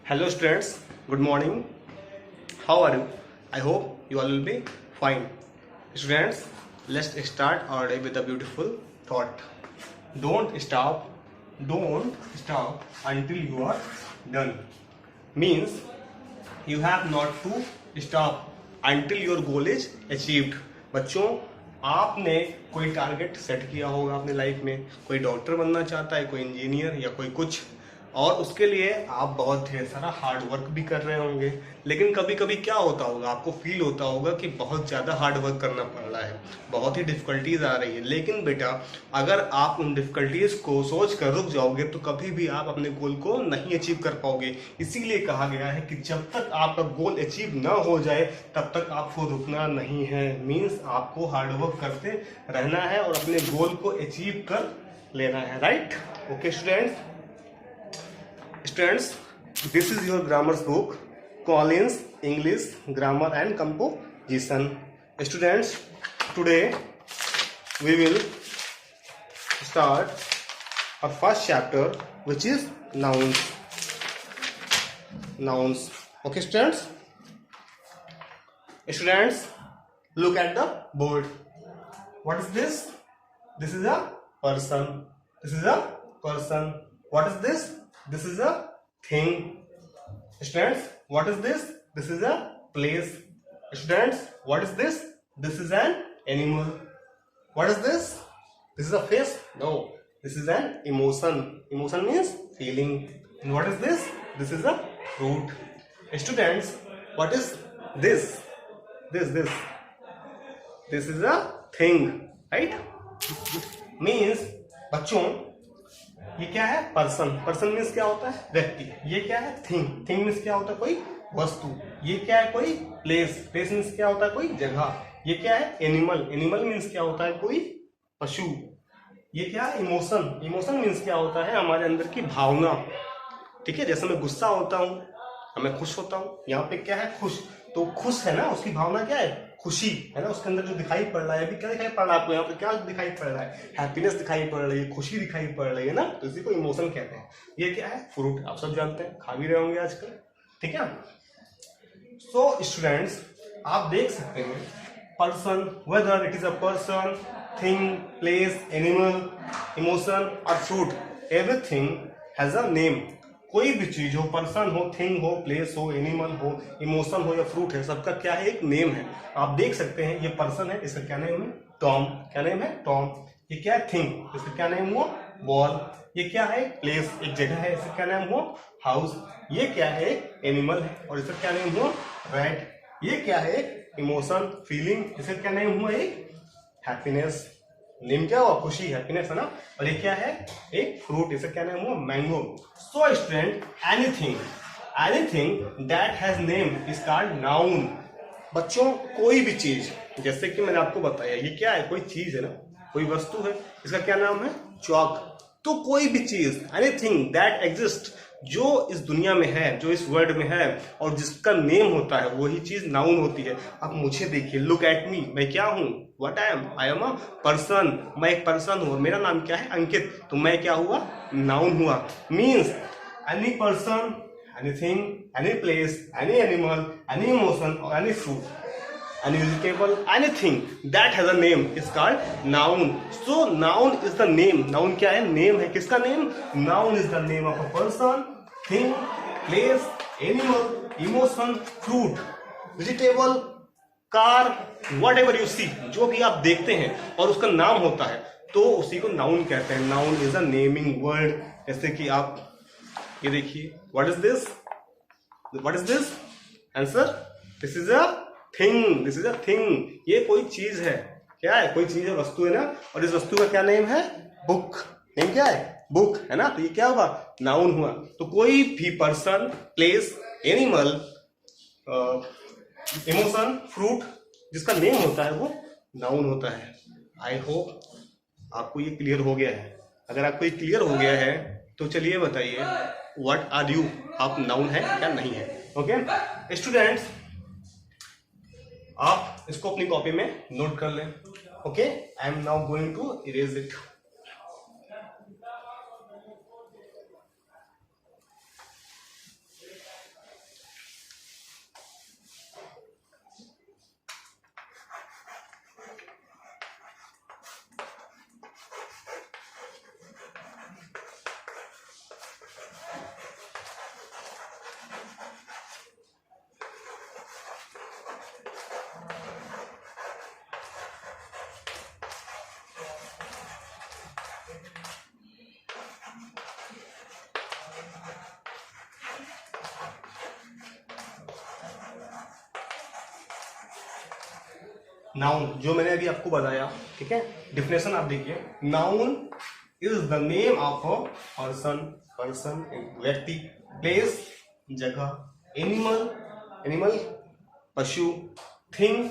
Hello students, good morning. How are you? I hope you all will be fine. Students, let's start our day with a beautiful thought. Don't stop, don't stop until you are done. Means you have not to stop until your goal is achieved. बच्चों, आपने कोई target set किया होगा अपने life में, कोई doctor बनना चाहता है, कोई इंजीनियर या कोई कुछ, और उसके लिए आप बहुत ढेर सारा हार्ड वर्क भी कर रहे होंगे। लेकिन कभी कभी क्या होता होगा, आपको फील होता होगा कि बहुत ज़्यादा हार्ड वर्क करना पड़ रहा है, बहुत ही डिफिकल्टीज आ रही है। लेकिन बेटा, अगर आप उन डिफिकल्टीज को सोच कर रुक जाओगे तो कभी भी आप अपने गोल को नहीं अचीव कर पाओगे। इसीलिए कहा गया है कि जब तक आपका गोल अचीव ना हो जाए तब तक आपको रुकना नहीं है। मीन्स आपको हार्ड वर्क करते रहना है और अपने गोल को अचीव कर लेना है। Right? Okay students, this is your grammars book, Collins English Grammar and Composition. Students, today we will start our first chapter, which is nouns. Okay students, look at the board. What is this? This is a person. What is this? This is a thing. Students, what is this? This is a place. Students, what is this? This is an animal. What is this? This is a face? No, this is an emotion. Emotion means feeling. And what is this? This is a fruit. Students, what is this? This is a thing. Right? Means बच्चों, ये क्या है? Person means क्या होता है? व्यक्ति। ये क्या है? थिंग मीन्स क्या होता है? कोई वस्तु। ये क्या है? कोई प्लेस मीन्स क्या होता है? कोई जगह। ये क्या है? एनिमल मीन्स क्या होता है? कोई पशु। ये क्या है? इमोशन मीन्स क्या होता है? हमारे अंदर की भावना। ठीक है, जैसे मैं गुस्सा होता हूँ, मैं खुश होता हूँ। यहाँ पे क्या है? खुश। तो खुश है ना, उसकी भावना क्या है? खुशी है ना। उसके अंदर जो दिखाई पड़ रहा है, अभी क्या दिखाई पड़ रहा है आपको? यहाँ पे क्या दिखाई पड़ रहा है? हैप्पीनेस दिखाई पड़ रही है, खुशी दिखाई पड़ रही है ना। तो इसी को इमोशन कहते हैं। ये क्या है? फ्रूट। आप सब जानते हैं, खा भी रहे होंगे आजकल। ठीक है। सो स्टूडेंट्स, आप देख सकते हैं person, whether it is a person, thing, place, animal, emotion और fruit, everything has a name. कोई भी चीज हो, पर्सन हो, थिंग हो, प्लेस हो, एनिमल हो, इमोशन हो या फ्रूट है, सबका क्या है? एक नेम है। आप देख सकते हैं ये पर्सन है, इसका क्या नेम है? टॉम। क्या नेम है? टॉम। ये क्या है? थिंग। इसका क्या नेम हुआ? बॉल। ये क्या है? प्लेस, एक जगह है, इसका क्या नाम हुआ? हाउस। ये क्या है? एनिमल है और इसका क्या नेम हुआ? रैट। ये क्या है? इमोशन, फीलिंग, इसका क्या नेम हुआ? एक हैप्पीनेस। नेम क्या हुआ? खुशी, हैप्पीनेस है ना। और ये क्या है? एक फ्रूट, इसका क्या नाम हुआ? Mango. So student, anything that has name is called noun. बच्चों, कोई भी चीज, जैसे कि मैंने आपको बताया, ये क्या है? कोई चीज है ना, कोई वस्तु है, इसका क्या नाम है? चौक। तो कोई भी चीज, एनीथिंग दैट एग्जिस्ट, जो इस दुनिया में है, जो इस वर्ल्ड में है और जिसका नेम होता है, वही चीज नाउन होती है। अब मुझे देखिए, लुक एट मी, मैं क्या हूं? What I am a person. मैं एक पर्सन हूं, मेरा नाम क्या है? अंकित। तो मैं क्या हुआ? नाउन हुआ। Means any person, anything, any place, any animal, any emotion और any fruit, any vegetable, anything that has a name is called noun. So noun is the name. Noun क्या है? Name है। किसका name? Noun is the name of a person, thing, place, animal, emotion, fruit, vegetable, car, whatever you see, जो भी आप देखते हैं और उसका नाम होता है, तो उसी को नाउन कहते हैं। Noun is a naming word. जैसे कि आप ये देखिए, what is this? Answer, this is a thing. ये कोई चीज है। क्या है? कोई चीज है, वस्तु है ना। और इस वस्तु का क्या नेम है? बुक। नेम क्या है? बुक है ना। तो ये क्या हुआ? नाउन हुआ। तो कोई भी person, place, animal, emotion, fruit, जिसका नेम होता है वो नाउन होता है। आई होप आपको ये क्लियर हो गया है। अगर आपको ये क्लियर हो गया है तो चलिए बताइए, व्हाट आर यू? आप नाउन है या नहीं है? ओके स्टूडेंट्स, आप इसको अपनी कॉपी में नोट कर लें। Okay, I am now going to erase it. Noun जो मैंने अभी आपको बताया, ठीक है, डेफिनेशन आप देखिए, noun is the name of a person, person एक व्यक्ति, प्लेस जगह, एनिमल एनिमल पशु, थिंग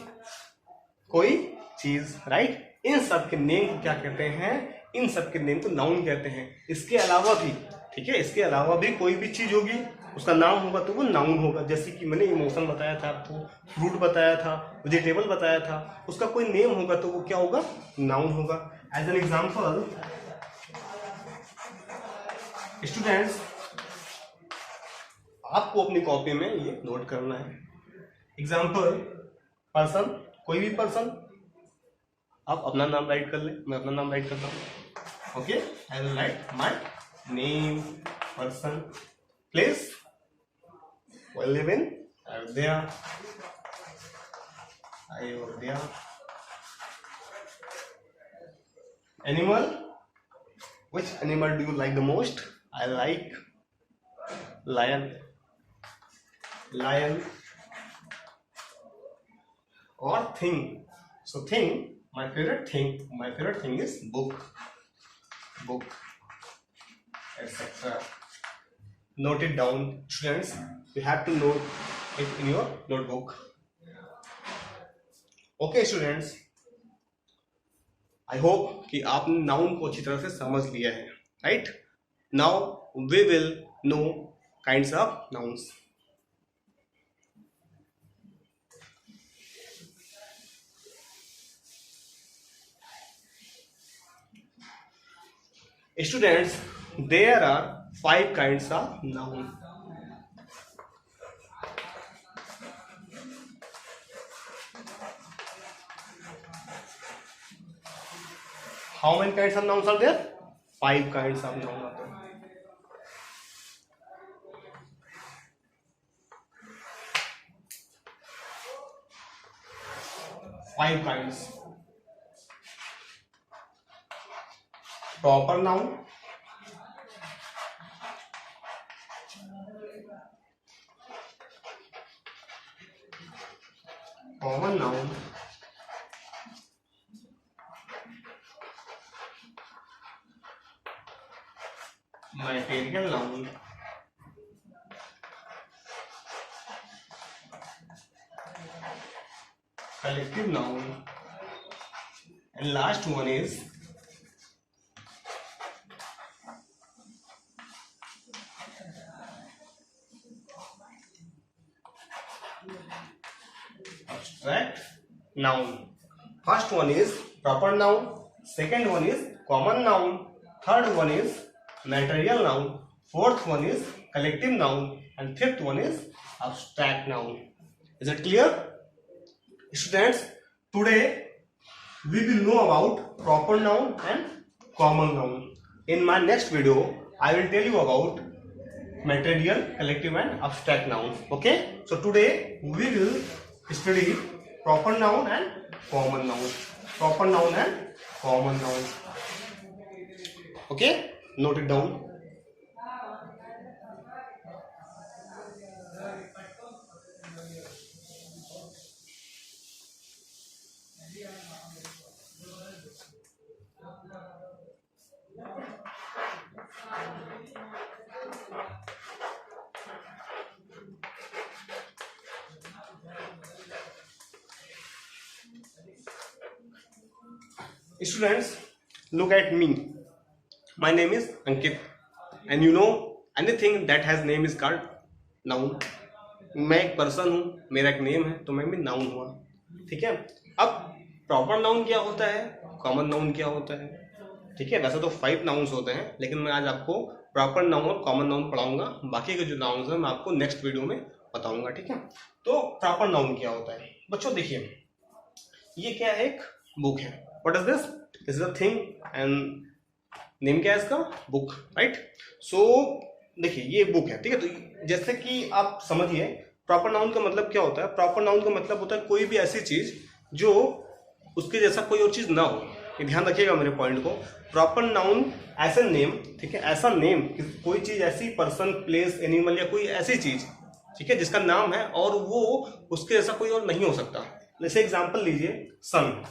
कोई चीज, राइट। इन सब के नेम को क्या कहते हैं, इन सब के नेम को नाउन कहते हैं। इसके अलावा भी, ठीक है, इसके अलावा भी कोई भी चीज होगी उसका नाम होगा तो वो नाउन होगा। जैसे कि मैंने इमोशन बताया था आपको, फ्रूट बताया था, वेजिटेबल बताया था, उसका कोई नेम होगा तो वो क्या होगा, नाउन होगा। एज एन एग्जाम्पल स्टूडेंट्स, आपको अपनी कॉपी में ये नोट करना है। एग्जाम्पल पर्सन, कोई भी पर्सन, आप अपना नाम राइट कर ले, मैं अपना नाम राइट करता हूँ। Okay, I will write my name, person, place, I live in Ayodhya, Ayodhya. Animal, which animal do you like the most? I like lion, lion. Or thing, so thing, my favorite thing is book, book, etc. Note it down, students. You have to note it in your notebook. Okay students, I hope कि आपने noun को अच्छी तरह से समझ लिया है, right? Now we will know kinds of nouns. Students, there are 5 kinds of noun. How many kinds of nouns are there? 5 kinds of nouns are there. Five kinds. Proper noun, common noun, material noun, collective noun, and last one is abstract noun. First one is proper noun, second one is common noun, third one is material noun, fourth one is collective noun, and fifth one is abstract noun. Is it clear? Students, today we will know about proper noun and common noun. In my next video, I will tell you about material, collective and abstract nouns. Okay, so today we will study proper noun and common noun. Proper noun and common noun. Okay, note it down. Students, look at me. My name is Ankit, and you know anything that has name is called noun. मैं एक person हूँ, मेरा एक name है, तो मैं भी noun हुआ, ठीक है। अब प्रॉपर नाउन क्या होता है, कॉमन नाउन क्या होता है, ठीक है। वैसे तो 5 नाउन्स होते हैं, लेकिन मैं आज आपको प्रॉपर नाउन और कॉमन नाउन पढ़ाऊंगा। बाकी के जो नाउन्स हैं मैं आपको नेक्स्ट वीडियो में बताऊंगा, ठीक है। तो प्रॉपर नाउन क्या होता है बच्चों, देखिए ये क्या है, एक बुक है। What is this? This is a thing and name क्या है इसका, बुक, राइट। सो देखिए ये बुक है, ठीक है। तो जैसे कि आप समझिए प्रॉपर नाउन का मतलब क्या होता है। प्रॉपर नाउन का मतलब होता है कोई भी ऐसी चीज जो उसके जैसा कोई और चीज ना हो। ये ध्यान रखिएगा मेरे पॉइंट को। प्रॉपर नाउन ऐसा नेम, ठीक है, ऐसा नेम, कोई चीज ऐसी, पर्सन, प्लेस, एनिमल या कोई ऐसी चीज, ठीक है, जिसका नाम है और वो उसके जैसा कोई और नहीं हो सकता, जैसे एग्जांपल लीजिए सन।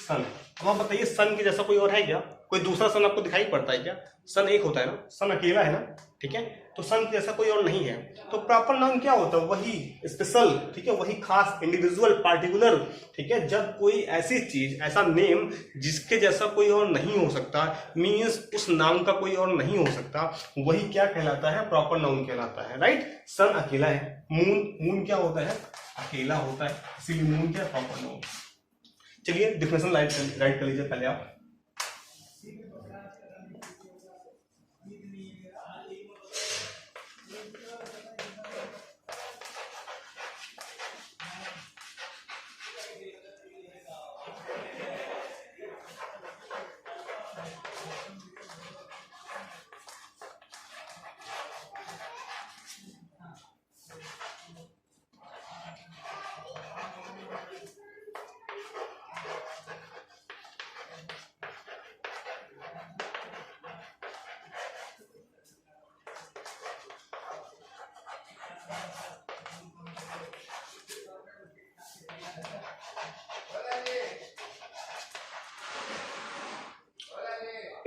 सन, अब आप बताइए सन के जैसा कोई और है क्या? कोई दूसरा सन आपको दिखाई पड़ता है क्या? सन एक होता है ना, सन अकेला है ना, ठीक है, तो सन के जैसा कोई और नहीं है। तो प्रॉपर नाउन क्या होता है? वही स्पेशल, ठीक है, वही खास, इंडिविजुअल, पार्टिकुलर, ठीक है। जब कोई ऐसी चीज, ऐसा नेम जिसके जैसा कोई और नहीं हो सकता, मीन्स उस नाम का कोई और नहीं हो सकता, वही क्या कहलाता है? प्रॉपर नाउन कहलाता है, राइट। सन अकेला है, मून, मून क्या होता है? अकेला होता है, इसीलिए मून क्या? Proper noun. चलिए डिफिनेशन राइट कर लीजिए पहले आप।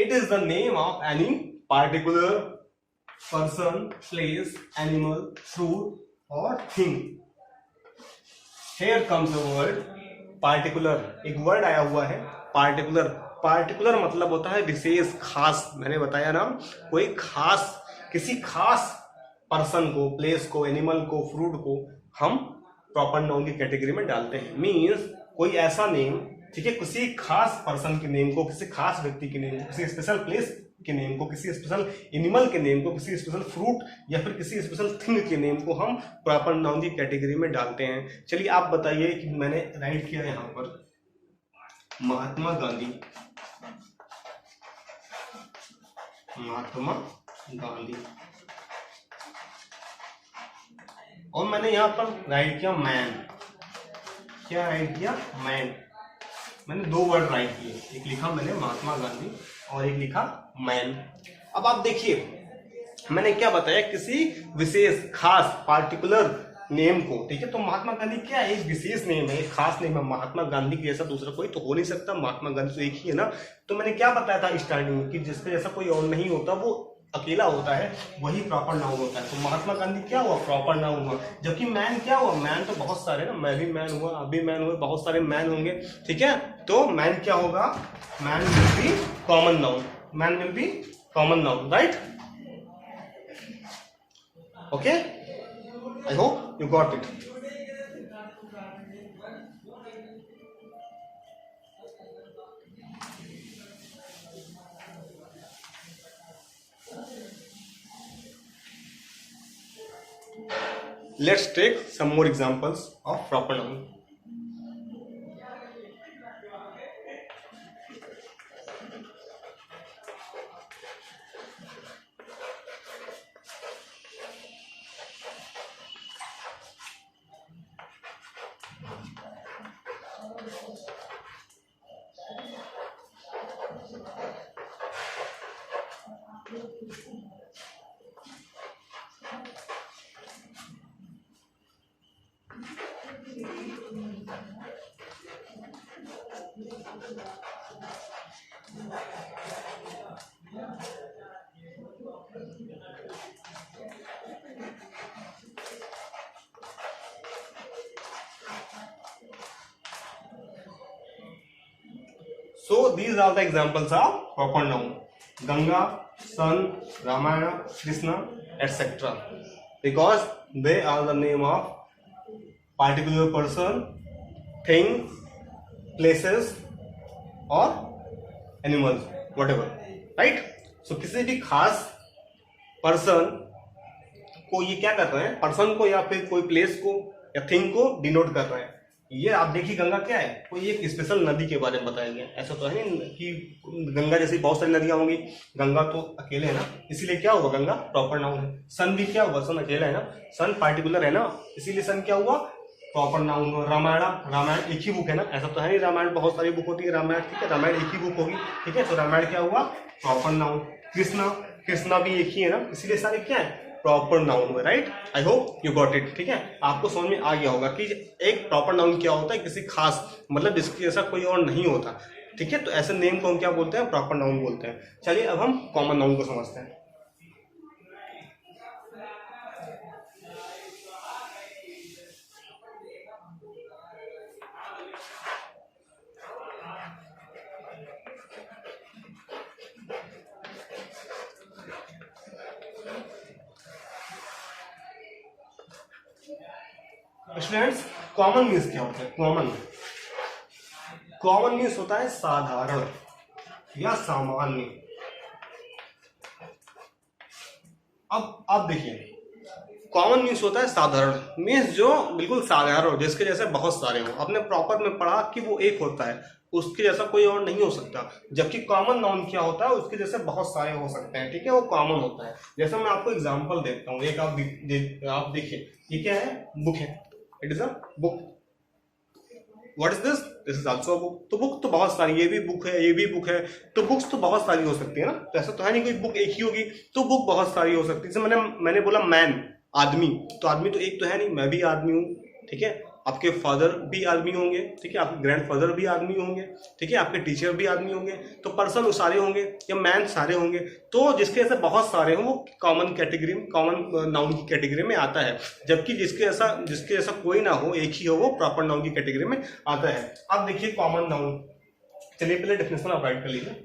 It is the name of any particular person, place, animal, fruit or thing. Here comes the word particular. एक वर्ड आया हुआ है particular. particular मतलब होता है विशेष, खास। मैंने बताया ना, कोई खास, किसी खास पर्सन को, प्लेस को, एनिमल को, फ्रूट को हम प्रॉपर नाउन की कैटेगरी में डालते हैं। मीन्स कोई ऐसा नेम, ठीक है, किसी खास पर्सन के नेम को, किसी खास व्यक्ति के नेम को, किसी स्पेशल प्लेस के नेम को, किसी स्पेशल एनिमल के नेम को, किसी स्पेशल फ्रूट या फिर किसी स्पेशल थिंग के नेम को हम प्रॉपर नाउन की कैटेगरी में डालते हैं। चलिए आप बताइए कि मैंने राइट किया यहाँ पर महात्मा गांधी। महात्मा गांधी, और मैंने यहाँ पर राइट किया मैन। क्या राइट किया? मैन। मैंने दो वर्ड राइट किए, एक लिखा मैंने महात्मा गांधी और एक लिखा मैन। अब आप देखिए मैंने क्या बताया, किसी विशेष, खास, पार्टिकुलर नेम को, ठीक है। तो महात्मा गांधी क्या है? एक विशेष नेम है, एक खास नेम है। महात्मा गांधी के जैसा दूसरा कोई तो हो नहीं सकता, महात्मा गांधी तो एक ही है ना। तो मैंने क्या बताया था स्टार्टिंग में कि जिसके जैसा कोई और नहीं होता, वो अकेला होता है, वही प्रॉपर नाउन होता है। तो महात्मा गांधी क्या हुआ? प्रॉपर नाउन हुआ। जबकि मैन क्या हुआ? मैन तो बहुत सारे ना, मैं भी मैन हुआ, आप भी मैन हुए, बहुत सारे मैन होंगे, ठीक है। तो मैन क्या होगा? Man will be common noun. Man will be common noun, right? Okay, I hope you got it. Let's take some more examples of proper noun. So these are the examples of proper noun: Ganga, Sun, Ramayana, Krishna, etc. Because they are the name of particular person, thing, places or animals, whatever, right? So किसी भी खास person को ये क्या कर रहे हैं? Person को या फिर कोई प्लेस को या थिंग को डिनोट कर रहे हैं। ये आप देखिए गंगा क्या है? कोई एक स्पेशल नदी के बारे में बताया गया। ऐसा तो है नहीं कि गंगा जैसी बहुत सारी नदियां होंगी, गंगा तो अकेले है ना, इसीलिए क्या हुआ? गंगा प्रॉपर नाउन है। सन भी क्या हुआ? सन अकेला है ना, सन पार्टिकुलर है ना, इसीलिए सन क्या हुआ? प्रॉपर नाउन हुआ। रामायण एक ही बुक है ना, ऐसा तो है नहीं रामायण बहुत सारी बुक होती है। रामायण, ठीक है, रामायण एक ही बुक होगी, ठीक है, तो रामायण क्या हुआ? Proper noun. कृष्णा भी एक ही है ना, इसीलिए सारे क्या है? प्रॉपर नाउन में, right? I hope you got it. ठीक है, आपको समझ में आ गया होगा कि एक प्रॉपर नाउन क्या होता है, किसी खास मतलब जिसके जैसा कोई और नहीं होता। ठीक है, तो ऐसे नेम को हम क्या बोलते हैं, प्रॉपर नाउन बोलते हैं। चलिए अब हम कॉमन नाउन को समझते हैं। स्टूडेंट्स, कॉमन मीन्स क्या होता है? कॉमन मीन्स होता है साधारण या सामान्य। अब देखिए, कॉमन मीन्स होता है साधारण, मीन्स जो बिल्कुल साधारण हो, जिसके जैसे बहुत सारे हो। आपने प्रॉपर में पढ़ा कि वो एक होता है, उसके जैसा कोई और नहीं हो सकता। जबकि कॉमन नाउन क्या होता है, उसके जैसे बहुत सारे हो सकते हैं। ठीक है, वो कॉमन होता है। जैसे मैं आपको एग्जांपल देता हूँ, एक आप देखिए, ये क्या है? बुक है। It is a book. What is this? This is also a book. तो बुक तो बहुत सारी, ये भी बुक है, ये भी बुक है, तो बुक्स तो बहुत सारी हो सकती है ना। तो ऐसा तो है नहीं कोई बुक एक ही होगी, तो बुक बहुत सारी हो सकती है। जैसे मैंने बोला मैन, आदमी, तो आदमी तो एक तो है नहीं, मैं भी आदमी हूँ। ठीक है, आपके फादर भी आदमी होंगे। ठीक है, आपके ग्रैंडफादर भी आदमी होंगे। ठीक है, आपके टीचर भी आदमी होंगे। तो पर्सन सारे होंगे या मैन सारे होंगे। तो जिसके ऐसे बहुत सारे हों वो कॉमन कैटेगरी में, कॉमन नाउन की कैटेगरी में आता है। जबकि जिसके ऐसा कोई ना हो, एक ही हो, वो प्रॉपर नाउन की कैटेगरी में आता है। अब देखिए कॉमन नाउन, चलिए पहले डेफिनेशन आप राइट कर लीजिए।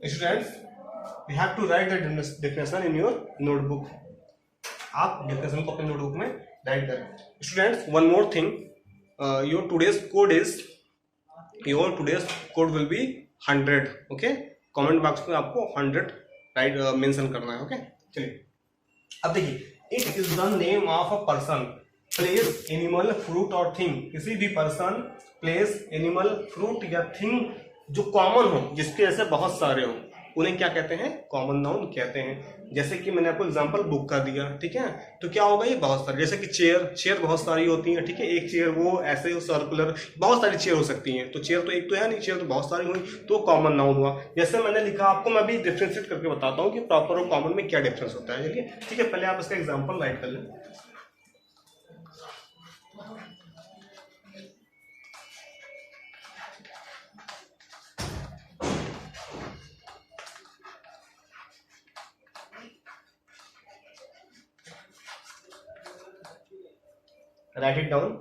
Students, you have to write the definition in your notebook. आप definition को अपने notebook में write करें. Students, one more thing, your today's code will be 100. Okay, comment box में आपको 100 राइट मेंशन करना है. ओके, चलिए अब देखिए, it is the name of a person, place, animal, fruit और थिंग. किसी भी पर्सन, प्लेस, एनिमल, फ्रूट या थिंग जो कॉमन हो, जिसके ऐसे बहुत सारे हो, उन्हें क्या कहते हैं? कॉमन नाउन कहते हैं. जैसे कि मैंने आपको एग्जांपल बुक का दिया. ठीक है, तो क्या होगा? ये बहुत सारे, जैसे कि चेयर बहुत सारी होती है. ठीक है, एक चेयर वो ऐसे सर्कुलर, बहुत सारी चेयर हो सकती हैं. तो चेयर तो एक तो है नहीं, चेयर तो बहुत सारी हुई, तो कॉमन नाउन हुआ. जैसे मैंने लिखा आपको, मैं भी डिफ्रेंशिएट करके बताता हूँ कि प्रॉपर और कॉमन में क्या डिफरेंस होता है. चलिए ठीक है, पहले आप इसका एग्जाम्पल राइट कर लें. Write it down.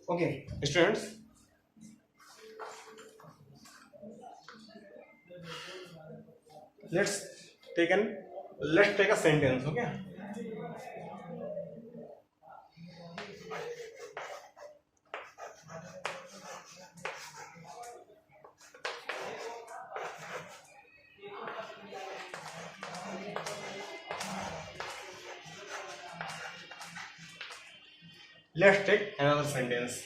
Okay, students. Let's take a sentence. Okay. Let's take another sentence.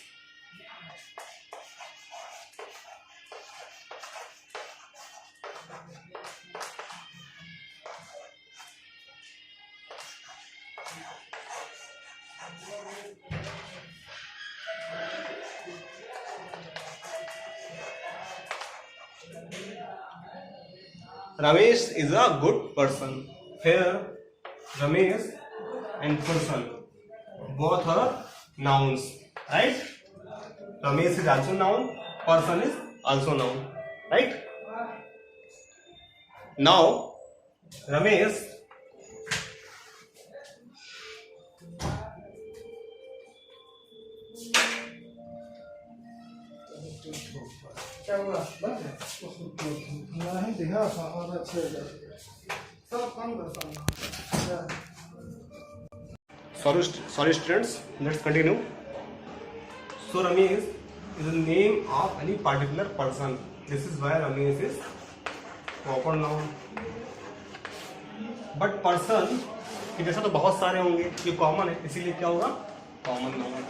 Ramesh is a good person. Here, Ramesh and person both are nouns, right? Ramesh is also noun, person is also noun, right? Now Ramesh क्या हुआ बन गया नहीं देखा और अच्छे सब काम करता sorry students, let's continue. So Ramesh is the name of any particular person. This is why Ramesh is proper noun. But person कि जैसा तो बहुत सारे होंगे, ये कॉमन है, इसीलिए क्या होगा, common noun.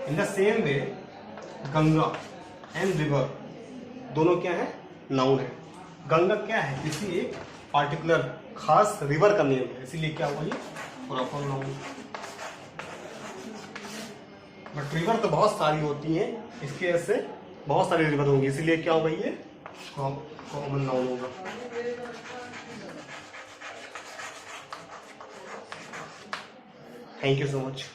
In the same way Ganga and river दोनों क्या है, नाउन है. गंगा क्या है, किसी एक पार्टिकुलर खास रिवर का नेम है, इसीलिए क्या हुआ, ये प्रॉपर नाउन. बट रिवर तो बहुत सारी होती हैं, इसके ऐसे बहुत सारी रिवर होंगी, इसीलिए क्या होगा, ये कॉमन नाउन होगा. Thank you so much.